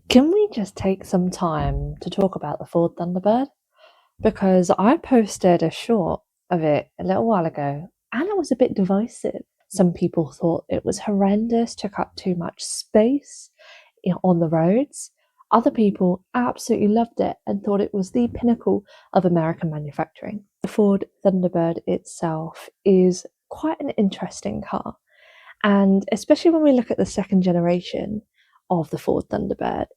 Can we just take some time to talk about the Ford Thunderbird? Because I posted a short of it a little while ago and it was a bit divisive. Some people thought it was horrendous, took up too much space on the roads. Other people absolutely loved it and thought it was the pinnacle of American manufacturing. The Ford Thunderbird itself is quite an interesting car. And especially when we look at the second generation of the Ford Thunderbird,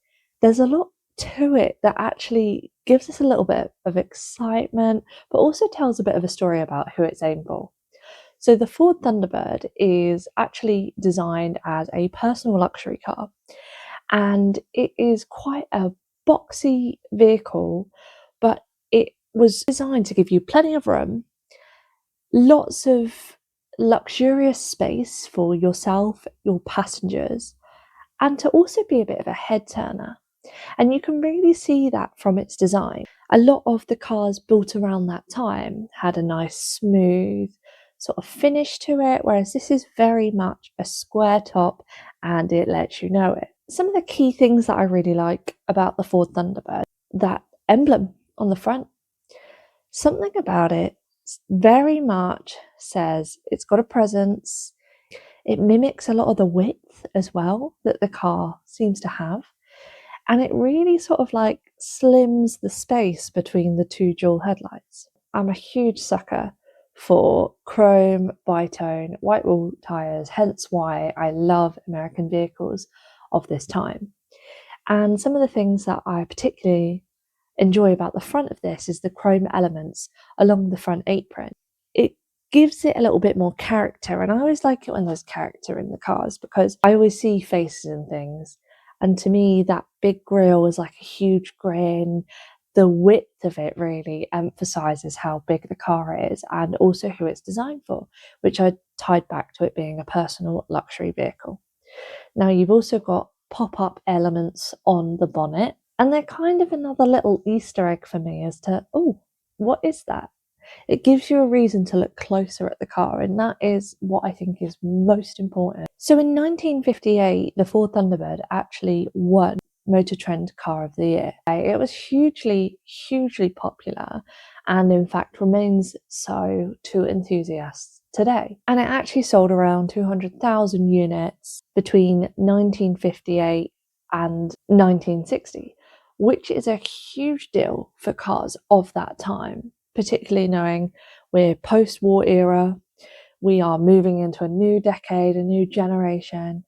there's a lot to it that actually gives us a little bit of excitement, but also tells a bit of a story about who it's aimed for. So the Ford Thunderbird is actually designed as a personal luxury car, and it is quite a boxy vehicle, but it was designed to give you plenty of room, lots of luxurious space for yourself, your passengers, and to also be a bit of a head turner. And you can really see that from its design. A lot of the cars built around that time had a nice smooth sort of finish to it, whereas this is very much a square top and it lets you know it. Some of the key things that I really like about the Ford Thunderbird, that emblem on the front, something about it very much says it's got a presence. It mimics a lot of the width as well that the car seems to have. And it really sort of like slims the space between the two dual headlights. I'm a huge sucker for chrome, bitone, white wall tyres, hence why I love American vehicles of this time. And some of the things that I particularly enjoy about the front of this is the chrome elements along the front apron. It gives it a little bit more character, and I always like it when there's character in the cars because I always see faces and things, and to me that big grille is like a huge grin. The width of it really emphasizes how big the car is and also who it's designed for, which I tied back to it being a personal luxury vehicle. Now you've also got pop-up elements on the bonnet, and they're kind of another little Easter egg for me as to, oh, what is that? It gives you a reason to look closer at the car, and that is what I think is most important. So in 1958, the Ford Thunderbird actually won Motor Trend Car of the Year. It was hugely, hugely popular, and in fact remains so to enthusiasts today. And it actually sold around 200,000 units between 1958 and 1960, which is a huge deal for cars of that time, particularly knowing we're post-war era, we are moving into a new decade, a new generation.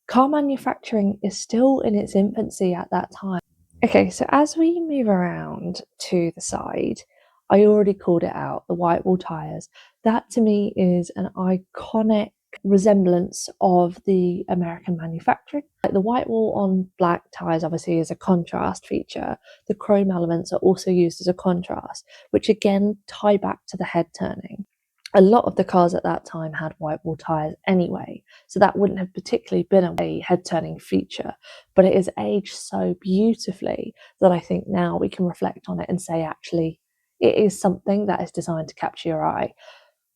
Car manufacturing is still in its infancy at that time. Okay, so as we move around to the side, I already called it out, the white wall tyres. That to me is an iconic resemblance of the American manufacturing. Like the white wall on black tyres obviously is a contrast feature. The chrome elements are also used as a contrast, which again tie back to the head turning. A lot of the cars at that time had white wall tyres anyway, so that wouldn't have particularly been a head turning feature, but it is aged so beautifully that I think now we can reflect on it and say actually it is something that is designed to capture your eye.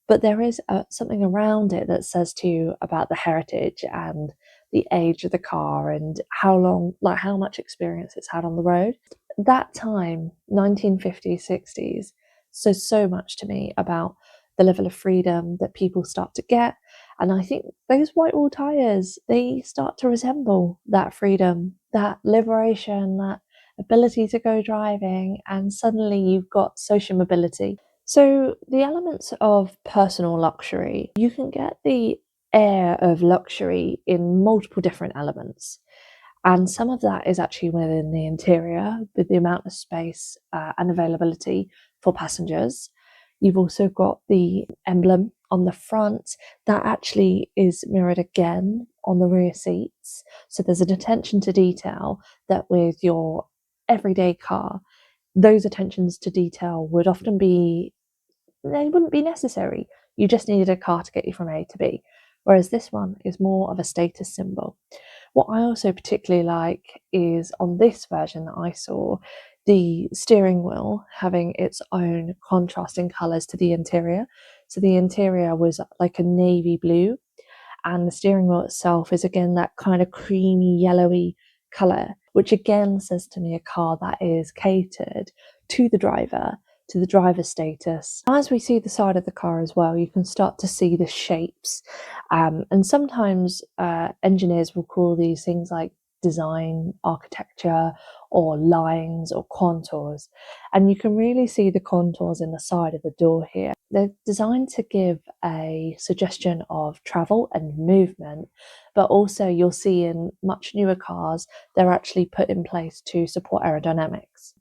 But there is something around it that says to you about the heritage and the age of the car and how long, like how much experience it's had on the road. That time, 1950s, 60s, says so much to me about the level of freedom that people start to get. And I think those white wall tyres, they start to resemble that freedom, that liberation, that ability to go driving, and suddenly you've got social mobility. So the elements of personal luxury, you can get the air of luxury in multiple different elements. And some of that is actually within the interior with the amount of space and availability for passengers. You've also got the emblem on the front that actually is mirrored again on the rear seats. So there's an attention to detail that with your everyday car, those attentions to detail would often be, they wouldn't be necessary. You just needed a car to get you from A to B. Whereas this one is more of a status symbol. What I also particularly like is on this version that I saw, the steering wheel having its own contrasting colours to the interior. So the interior was like a navy blue, and the steering wheel itself is again that kind of creamy yellowy colour. which again says to me a car that is catered to the driver, to the driver's status. As we see the side of the car as well, you can start to see the shapes. And sometimes engineers will call these things like design, architecture, or lines or contours. And you can really see the contours in the side of the door here. They're designed to give a suggestion of travel and movement, but also you'll see in much newer cars, they're actually put in place to support aerodynamics.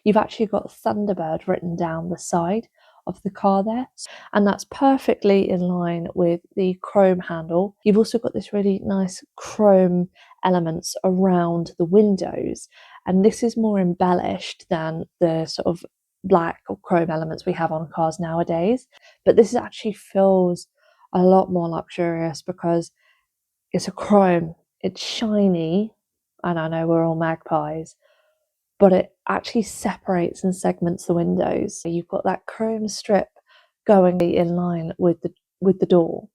You've actually got Thunderbird written down the side of the car there, and that's perfectly in line with the chrome handle. You've also got this really nice chrome elements around the windows, and this is more embellished than the sort of black or chrome elements we have on cars nowadays. But this actually feels a lot more luxurious because it's a chrome, it's shiny, and I know we're all magpies, but it actually separates and segments the windows. So you've got that chrome strip going in line with the door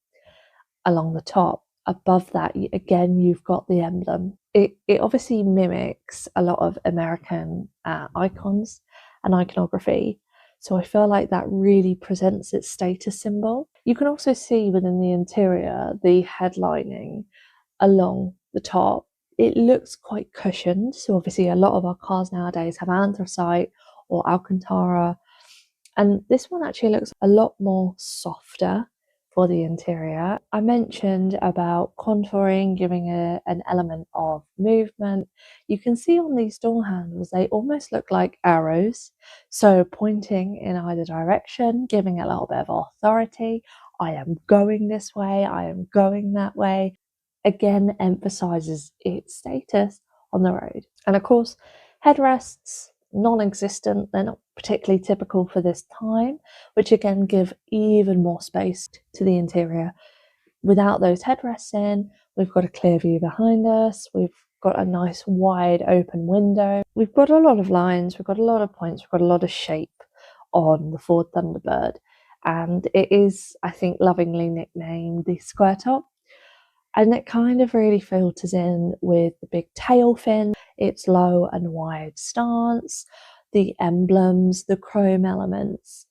along the top. Above that, again, you've got the emblem. It obviously mimics a lot of American icons and iconography. So I feel like that really presents its status symbol. You can also see within the interior the headlining along the top. It looks quite cushioned. So obviously a lot of our cars nowadays have anthracite or Alcantara. And this one actually looks a lot more softer for the interior. I mentioned about contouring, giving an element of movement. You can see on these door handles, they almost look like arrows. So pointing in either direction, giving a little bit of authority. I am going this way, I am going that way. Again, emphasizes its status on the road. And of course, headrests, non-existent. They're not particularly typical for this time, which again give even more space to the interior. Without those headrests in, we've got a clear view behind us. We've got a nice wide open window. We've got a lot of lines. We've got a lot of points. We've got a lot of shape on the Ford Thunderbird. And it is, I think, lovingly nicknamed the square top. And it kind of really filters in with the big tail fin, its low and wide stance, the emblems, the chrome elements.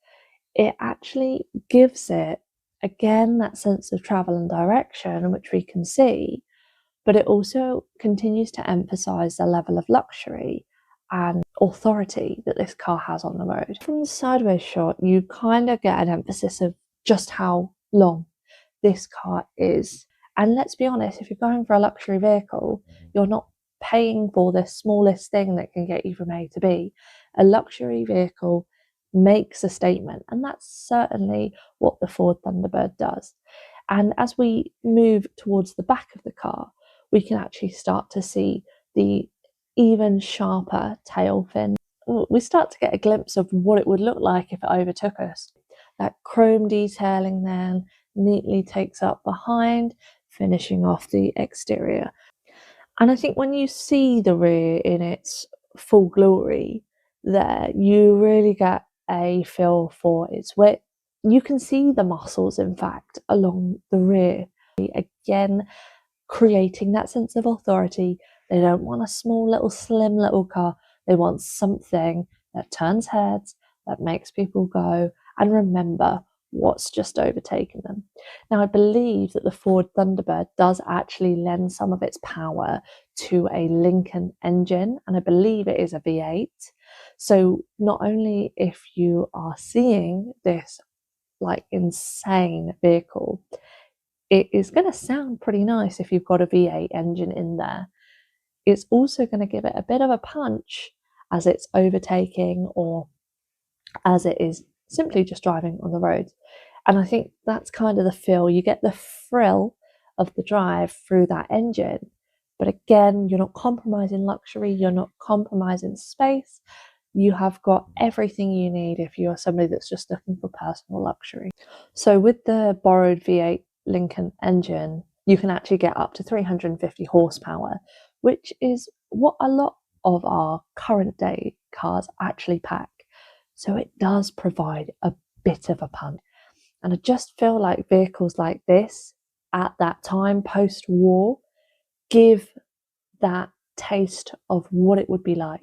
It actually gives it, again, that sense of travel and direction, which we can see, but it also continues to emphasize the level of luxury and authority that this car has on the road. From the sideways shot, you kind of get an emphasis of just how long this car is. And let's be honest, if you're going for a luxury vehicle, you're not paying for the smallest thing that can get you from A to B. A luxury vehicle makes a statement, and that's certainly what the Ford Thunderbird does. And as we move towards the back of the car, we can actually start to see the even sharper tail fin. We start to get a glimpse of what it would look like if it overtook us. That chrome detailing then neatly takes up behind, finishing off the exterior. And I think when you see the rear in its full glory there, you really get a feel for its width. You can see the muscles, in fact, along the rear. Again, creating that sense of authority. They don't want a small little slim little car. They want something that turns heads, that makes people go and remember what's just overtaken them. Now, I believe that the Ford Thunderbird does actually lend some of its power to a Lincoln engine, and I believe it is a V8. So not only if you are seeing this like insane vehicle, it is going to sound pretty nice if you've got a V8 engine in there. It's also going to give it a bit of a punch as it's overtaking or as it is simply just driving on the road. And I think that's kind of the feel. You get the thrill of the drive through that engine. But again, you're not compromising luxury, you're not compromising space. You have got everything you need if you're somebody that's just looking for personal luxury. So with the borrowed V8 Lincoln engine, you can actually get up to 350 horsepower, which is what a lot of our current day cars actually pack. So it does provide a bit of a punch. And I just feel like vehicles like this at that time, post-war, give that taste of what it would be like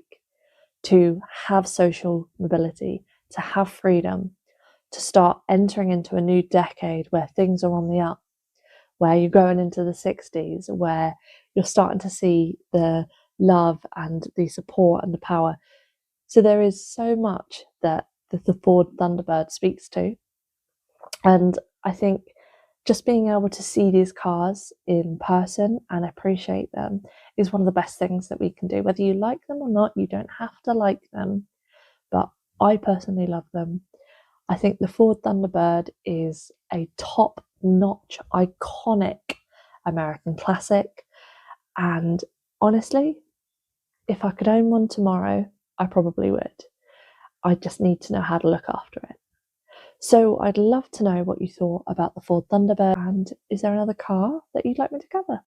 to have social mobility, to have freedom, to start entering into a new decade where things are on the up, where you're going into the 60s, where you're starting to see the love and the support and the power. So there is so much that the Ford Thunderbird speaks to. And I think just being able to see these cars in person and appreciate them is one of the best things that we can do. Whether you like them or not, you don't have to like them, but I personally love them. I think the Ford Thunderbird is a top-notch, iconic American classic. And honestly, if I could own one tomorrow, I probably would. I just need to know how to look after it. So I'd love to know what you thought about the Ford Thunderbird, and is there another car that you'd like me to cover?